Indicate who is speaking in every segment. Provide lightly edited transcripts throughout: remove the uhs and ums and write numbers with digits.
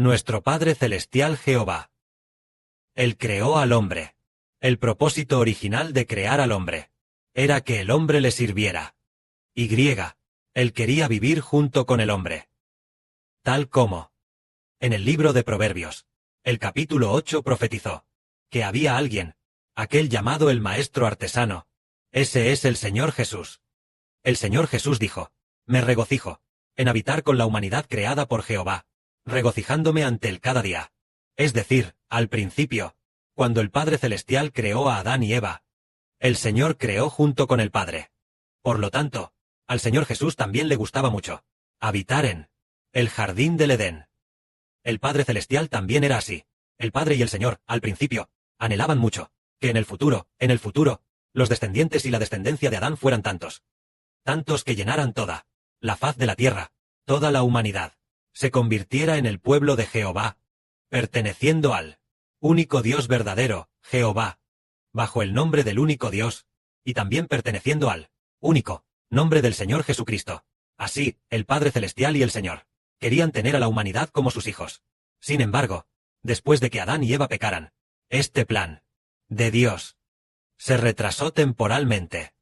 Speaker 1: nuestro Padre Celestial Jehová. Él creó al hombre. El propósito original de crear al hombre era que el hombre le sirviera. Y él quería vivir junto con el hombre. Tal como en el libro de Proverbios, el capítulo 8 profetizó que había alguien, aquel llamado el maestro artesano. Ese es el Señor Jesús. El Señor Jesús dijo: me regocijo en habitar con la humanidad creada por Jehová, regocijándome ante él cada día. Es decir, al principio, cuando el Padre Celestial creó a Adán y Eva, el Señor creó junto con el Padre. Por lo tanto, al Señor Jesús también le gustaba mucho habitar en el jardín del Edén. El Padre Celestial también era así. El Padre y el Señor, al principio, anhelaban mucho que en el futuro, los descendientes y la descendencia de Adán fueran tantos que llenaran toda la faz de la tierra, toda la humanidad, se convirtiera en el pueblo de Jehová, perteneciendo al único Dios verdadero, Jehová, bajo el nombre del único Dios, y también perteneciendo al único nombre del Señor Jesucristo. Así, el Padre Celestial y el Señor querían tener a la humanidad como sus hijos. Sin embargo, después de que Adán y Eva pecaran, este plan de Dios se retrasó temporalmente.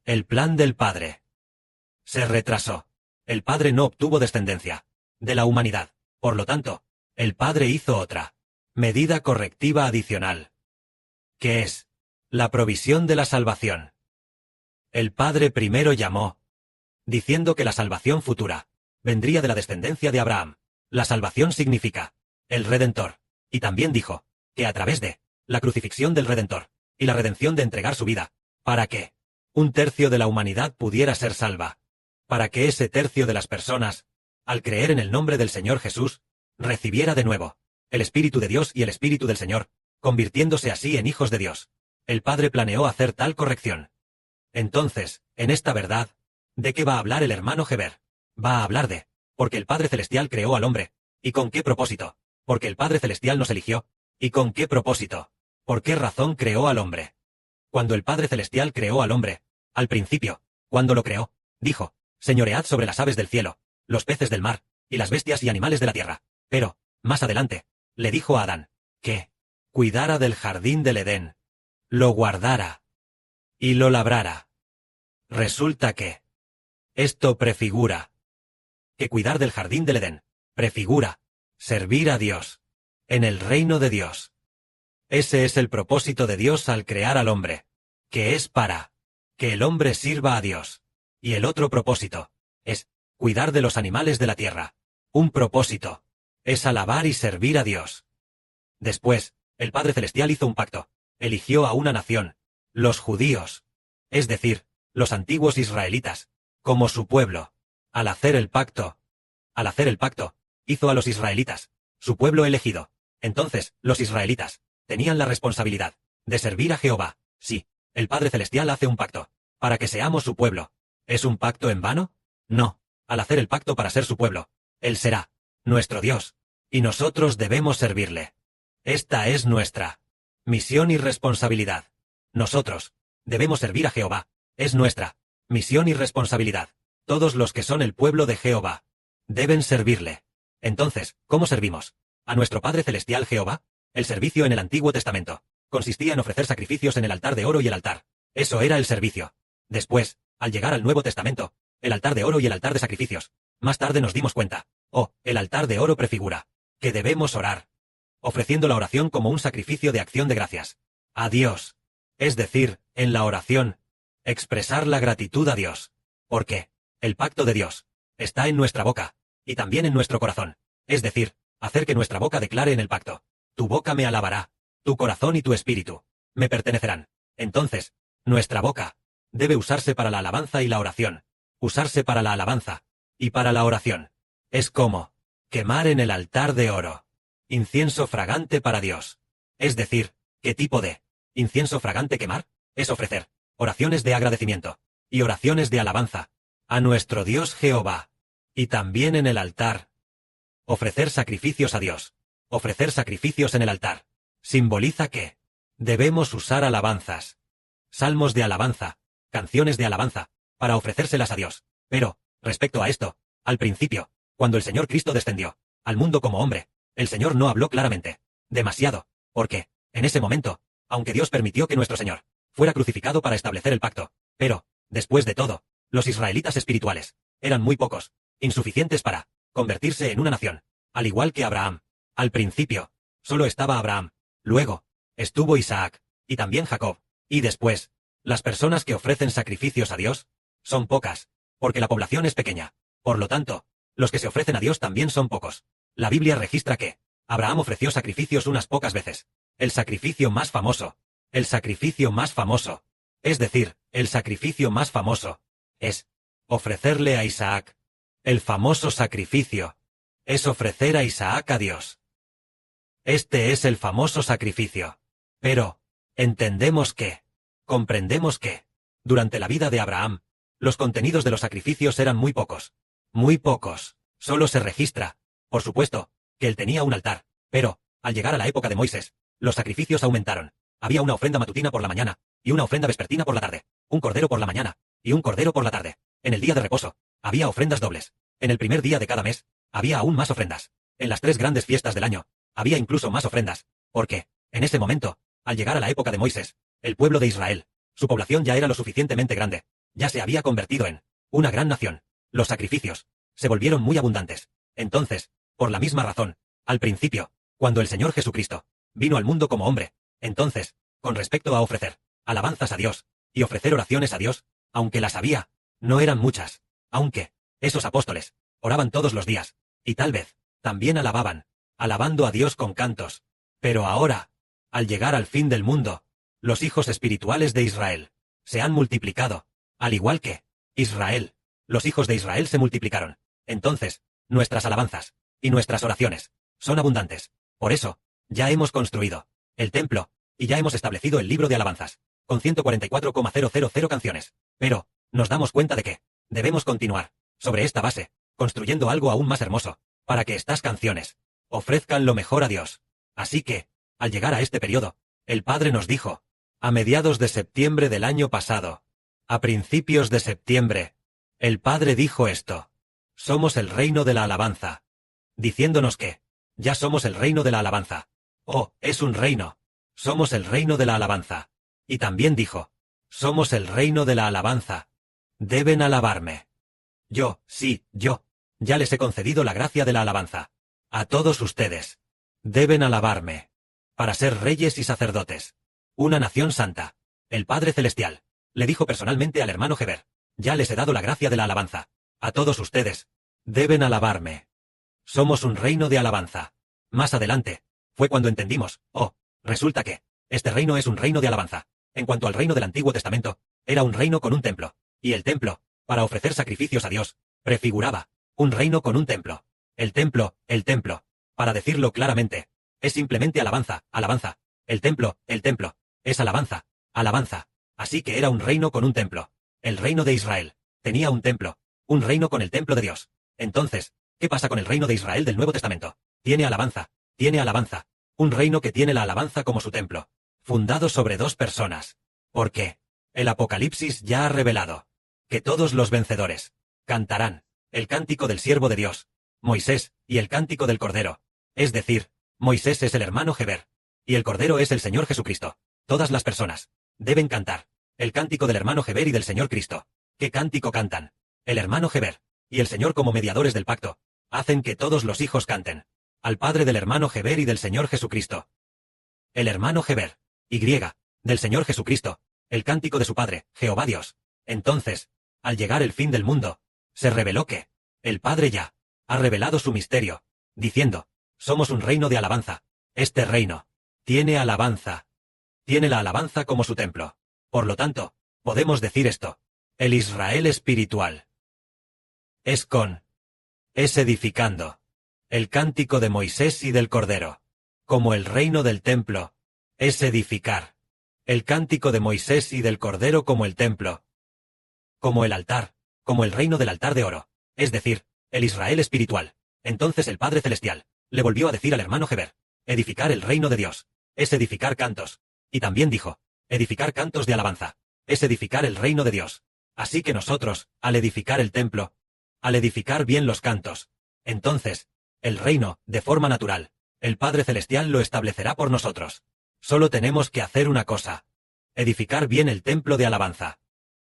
Speaker 1: El plan del Padre se retrasó. El Padre no obtuvo descendencia de la humanidad. Por lo tanto, el Padre hizo otra medida correctiva adicional, que es la provisión de la salvación. El Padre primero llamó, diciendo que la salvación futura vendría de la descendencia de Abraham. La salvación significa el Redentor. Y también dijo que a través de la crucifixión del Redentor y la redención de entregar su vida, para que un tercio de la humanidad pudiera ser salva, para que ese tercio de las personas, al creer en el nombre del Señor Jesús, recibiera de nuevo el Espíritu de Dios y el Espíritu del Señor, convirtiéndose así en hijos de Dios. El Padre planeó hacer tal corrección. Entonces, en esta verdad, ¿de qué va a hablar el hermano Heber? Va a hablar de, porque el Padre Celestial creó al hombre. ¿Y con qué propósito? Porque el Padre Celestial nos eligió. ¿Y con qué propósito? ¿Por qué razón creó al hombre? Cuando el Padre Celestial creó al hombre, al principio, cuando lo creó, dijo: señoread sobre las aves del cielo, los peces del mar, y las bestias y animales de la tierra. Pero, más adelante, le dijo a Adán que cuidara del jardín del Edén, lo guardara y lo labrara. Resulta que esto prefigura que cuidar del jardín del Edén prefigura servir a Dios en el reino de Dios. Ese es el propósito de Dios al crear al hombre, que es para que el hombre sirva a Dios. Y el otro propósito es cuidar de los animales de la tierra. Un propósito es alabar y servir a Dios. Después, el Padre Celestial hizo un pacto. Eligió a una nación, los judíos, es decir, los antiguos israelitas, como su pueblo. Al hacer el pacto, hizo a los israelitas su pueblo elegido. Entonces, los israelitas tenían la responsabilidad de servir a Jehová. Sí, el Padre Celestial hace un pacto para que seamos su pueblo. ¿Es un pacto en vano? No. Al hacer el pacto para ser su pueblo, Él será nuestro Dios, y nosotros debemos servirle. Esta es nuestra misión y responsabilidad. Nosotros debemos servir a Jehová. Es nuestra misión y responsabilidad. Todos los que son el pueblo de Jehová deben servirle. Entonces, ¿cómo servimos a nuestro Padre Celestial Jehová? El servicio en el Antiguo Testamento consistía en ofrecer sacrificios en el altar de oro y el altar. Eso era el servicio. Después, al llegar al Nuevo Testamento, el altar de oro y el altar de sacrificios, más tarde nos dimos cuenta, el altar de oro prefigura que debemos orar, ofreciendo la oración como un sacrificio de acción de gracias a Dios. Es decir, en la oración, expresar la gratitud a Dios, porque el pacto de Dios está en nuestra boca, y también en nuestro corazón. Es decir, hacer que nuestra boca declare en el pacto: tu boca me alabará, tu corazón y tu espíritu me pertenecerán. Entonces, nuestra boca debe usarse para la alabanza y la oración. Usarse para la alabanza y para la oración. Es como quemar en el altar de oro incienso fragante para Dios. Es decir, ¿qué tipo de incienso fragante quemar? Es ofrecer oraciones de agradecimiento y oraciones de alabanza a nuestro Dios Jehová. Y también en el altar, ofrecer sacrificios a Dios. Ofrecer sacrificios en el altar simboliza que debemos usar alabanzas, salmos de alabanza, canciones de alabanza, para ofrecérselas a Dios. Pero, respecto a esto, al principio, cuando el Señor Cristo descendió, al mundo como hombre, el Señor no habló claramente. Demasiado. Porque, en ese momento, aunque Dios permitió que nuestro Señor fuera crucificado para establecer el pacto, pero, después de todo, los israelitas espirituales eran muy pocos, insuficientes para convertirse en una nación, al igual que Abraham. Al principio, solo estaba Abraham, luego, estuvo Isaac, y también Jacob, y después, las personas que ofrecen sacrificios a Dios son pocas, porque la población es pequeña. Por lo tanto, los que se ofrecen a Dios también son pocos. La Biblia registra que Abraham ofreció sacrificios unas pocas veces. El sacrificio más famoso, es decir, el sacrificio más famoso, es ofrecerle a Isaac. El famoso sacrificio es ofrecer a Isaac a Dios. Este es el famoso sacrificio. Pero, comprendemos que, durante la vida de Abraham, los contenidos de los sacrificios eran muy pocos. Muy pocos. Solo se registra, por supuesto, que él tenía un altar, pero, al llegar a la época de Moisés, los sacrificios aumentaron. Había una ofrenda matutina por la mañana, y una ofrenda vespertina por la tarde, un cordero por la mañana, y un cordero por la tarde. En el día de reposo, había ofrendas dobles. En el primer día de cada mes, había aún más ofrendas. En las 3 grandes fiestas del año, había incluso más ofrendas, porque, en ese momento, al llegar a la época de Moisés, el pueblo de Israel, su población ya era lo suficientemente grande, ya se había convertido en una gran nación. Los sacrificios se volvieron muy abundantes. Entonces, por la misma razón, al principio, cuando el Señor Jesucristo vino al mundo como hombre, entonces, con respecto a ofrecer alabanzas a Dios y ofrecer oraciones a Dios, aunque las había, no eran muchas, aunque esos apóstoles oraban todos los días, y tal vez también alabando a Dios con cantos. Pero ahora, al llegar al fin del mundo, los hijos espirituales de Israel se han multiplicado, al igual que Israel. Los hijos de Israel se multiplicaron. Entonces, nuestras alabanzas y nuestras oraciones son abundantes. Por eso, ya hemos construido el templo, y ya hemos establecido el libro de alabanzas, con 144,000 canciones. Pero, nos damos cuenta de que debemos continuar sobre esta base, construyendo algo aún más hermoso, para que estas canciones ofrezcan lo mejor a Dios. Así que, al llegar a este periodo, el Padre nos dijo, a mediados de septiembre del año pasado, a principios de septiembre, el Padre dijo esto: somos el reino de la alabanza, diciéndonos que ya somos el reino de la alabanza. Oh, es un reino. Somos el reino de la alabanza. Y también dijo, somos el reino de la alabanza. Deben alabarme. Yo, sí, yo, ya les he concedido la gracia de la alabanza. A todos ustedes. Deben alabarme. Para ser reyes y sacerdotes. Una nación santa. El Padre Celestial le dijo personalmente al hermano Heber, ya les he dado la gracia de la alabanza. A todos ustedes. Deben alabarme. Somos un reino de alabanza. Más adelante, fue cuando entendimos, oh, resulta que este reino es un reino de alabanza. En cuanto al reino del Antiguo Testamento, era un reino con un templo, y el templo, para ofrecer sacrificios a Dios, prefiguraba un reino con un templo. El templo, para decirlo claramente, es simplemente alabanza, alabanza. El templo, es alabanza, alabanza. Así que era un reino con un templo. El reino de Israel tenía un templo, un reino con el templo de Dios. Entonces, ¿qué pasa con el reino de Israel del Nuevo Testamento? Tiene alabanza, un reino que tiene la alabanza como su templo, fundado sobre 2 personas. Porque el Apocalipsis ya ha revelado que todos los vencedores cantarán el cántico del siervo de Dios, Moisés, y el cántico del Cordero. Es decir, Moisés es el hermano Heber, y el Cordero es el Señor Jesucristo. Todas las personas deben cantar el cántico del hermano Heber y del Señor Cristo. ¿Qué cántico cantan? El hermano Heber y el Señor como mediadores del pacto hacen que todos los hijos canten al Padre del hermano Heber y del Señor Jesucristo. El hermano Heber, y del Señor Jesucristo, el cántico de su Padre, Jehová Dios. Entonces, al llegar el fin del mundo, se reveló que el Padre ya ha revelado su misterio, diciendo, somos un reino de alabanza. Este reino tiene alabanza. Tiene la alabanza como su templo. Por lo tanto, podemos decir esto: el Israel espiritual es edificando el cántico de Moisés y del Cordero, como el reino del templo es edificar el cántico de Moisés y del Cordero como el templo, como el altar, como el reino del altar de oro, es decir, el Israel espiritual. Entonces el Padre Celestial le volvió a decir al hermano Heber, edificar el reino de Dios es edificar cantos, y también dijo, edificar cantos de alabanza es edificar el reino de Dios. Así que nosotros, al edificar el templo, al edificar bien los cantos, entonces, el reino, de forma natural. El Padre Celestial lo establecerá por nosotros. Solo tenemos que hacer una cosa: edificar bien el templo de alabanza.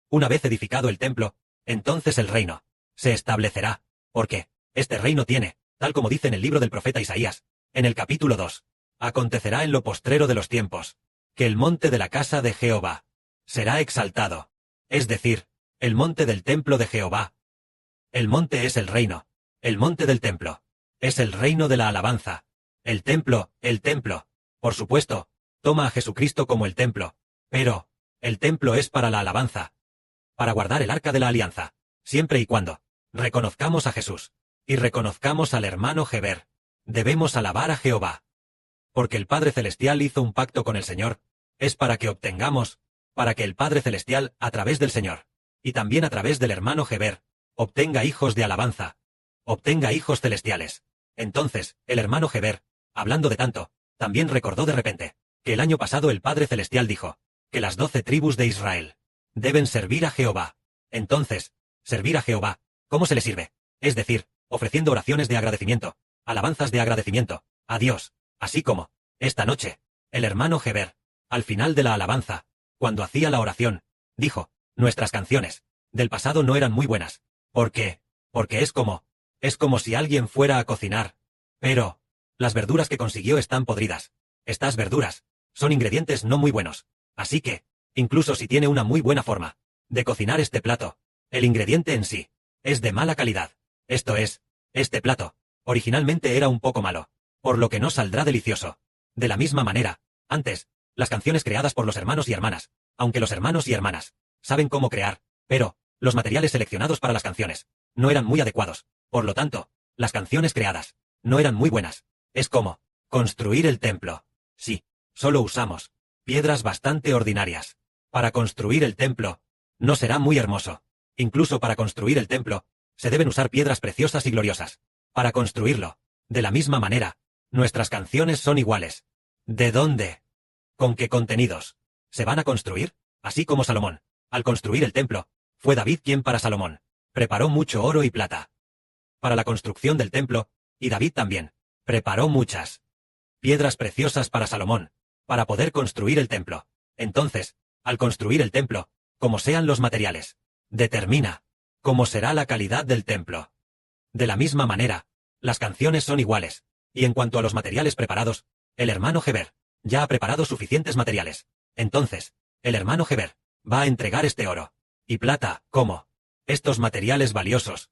Speaker 1: Una vez edificado el templo, entonces el reino se establecerá, porque este reino tiene, tal como dice en el libro del profeta Isaías, en el capítulo 2, acontecerá en lo postrero de los tiempos, que el monte de la casa de Jehová será exaltado, es decir, el monte del templo de Jehová. El monte es el reino, el monte del templo es el reino de la alabanza. El templo, por supuesto, toma a Jesucristo como el templo, pero el templo es para la alabanza, para guardar el arca de la alianza, siempre y cuando reconozcamos a Jesús y reconozcamos al hermano Heber. Debemos alabar a Jehová. Porque el Padre Celestial hizo un pacto con el Señor, es para que obtengamos, para que el Padre Celestial, a través del Señor, y también a través del hermano Heber, obtenga hijos de alabanza, obtenga hijos celestiales. Entonces, el hermano Heber, hablando de tanto, también recordó de repente, que el año pasado el Padre Celestial dijo, que las 12 tribus de Israel deben servir a Jehová. Entonces, servir a Jehová, ¿cómo se le sirve? Es decir, ofreciendo oraciones de agradecimiento, alabanzas de agradecimiento, a Dios, así como, esta noche, el hermano Heber, al final de la alabanza, cuando hacía la oración, dijo, nuestras canciones del pasado no eran muy buenas. ¿Por qué? Porque es como si alguien fuera a cocinar, pero las verduras que consiguió están podridas. Estas verduras son ingredientes no muy buenos. Así que, incluso si tiene una muy buena forma de cocinar este plato, el ingrediente en sí es de mala calidad. Esto es, este plato originalmente era un poco malo, por lo que no saldrá delicioso. De la misma manera, antes, las canciones creadas por los hermanos y hermanas, aunque los hermanos y hermanas saben cómo crear, pero los materiales seleccionados para las canciones no eran muy adecuados. Por lo tanto, las canciones creadas no eran muy buenas. Es como construir el templo. Sí, solo usamos piedras bastante ordinarias. Para construir el templo, no será muy hermoso. Incluso para construir el templo, se deben usar piedras preciosas y gloriosas. Para construirlo, de la misma manera, nuestras canciones son iguales. ¿De dónde? ¿Con qué contenidos se van a construir? Así como Salomón, al construir el templo, fue David quien para Salomón preparó mucho oro y plata para la construcción del templo, y David también preparó muchas piedras preciosas para Salomón, para poder construir el templo. Entonces, al construir el templo, como sean los materiales, determina cómo será la calidad del templo. De la misma manera, las canciones son iguales, y en cuanto a los materiales preparados, el hermano Heber ya ha preparado suficientes materiales. Entonces, el hermano Heber va a entregar este oro y plata, como estos materiales valiosos,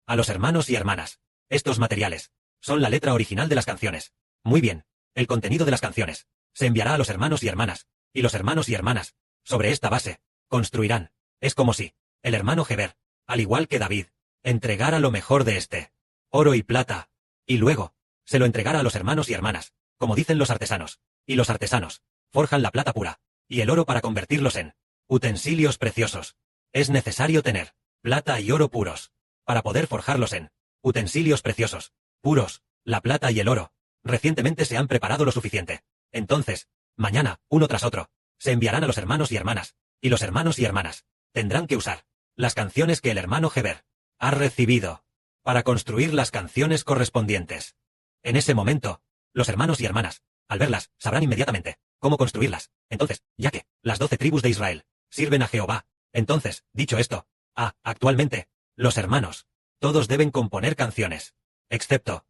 Speaker 1: a los hermanos y hermanas. Estos materiales son la letra original de las canciones. Muy bien, el contenido de las canciones se enviará a los hermanos y hermanas, y los hermanos y hermanas, sobre esta base, construirán. Es como si el hermano Heber, al igual que David, entregara lo mejor de este oro y plata, y luego se lo entregara a los hermanos y hermanas, como dicen los artesanos, y los artesanos forjan la plata pura y el oro para convertirlos en utensilios preciosos. Es necesario tener plata y oro puros para poder forjarlos en utensilios preciosos, puros. La plata y el oro recientemente se han preparado lo suficiente. Entonces, mañana, uno tras otro, se enviarán a los hermanos y hermanas, y los hermanos y hermanas tendrán que usar las canciones que el hermano Heber ha recibido para construir las canciones correspondientes. En ese momento, los hermanos y hermanas, al verlas, sabrán inmediatamente cómo construirlas. Entonces, ya que las 12 tribus de Israel sirven a Jehová, entonces, dicho esto, actualmente, los hermanos, todos deben componer canciones, excepto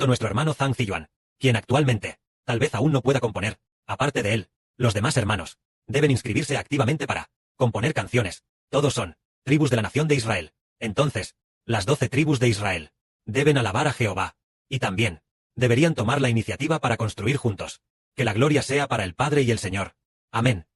Speaker 1: nuestro hermano Zhang Ziyuan, quien actualmente, tal vez aún no pueda componer. Aparte de él, los demás hermanos deben inscribirse activamente para componer canciones. Todos son tribus de la nación de Israel. Entonces, las 12 tribus de Israel deben alabar a Jehová, y también deberían tomar la iniciativa para construir juntos. Que la gloria sea para el Padre y el Señor. Amén.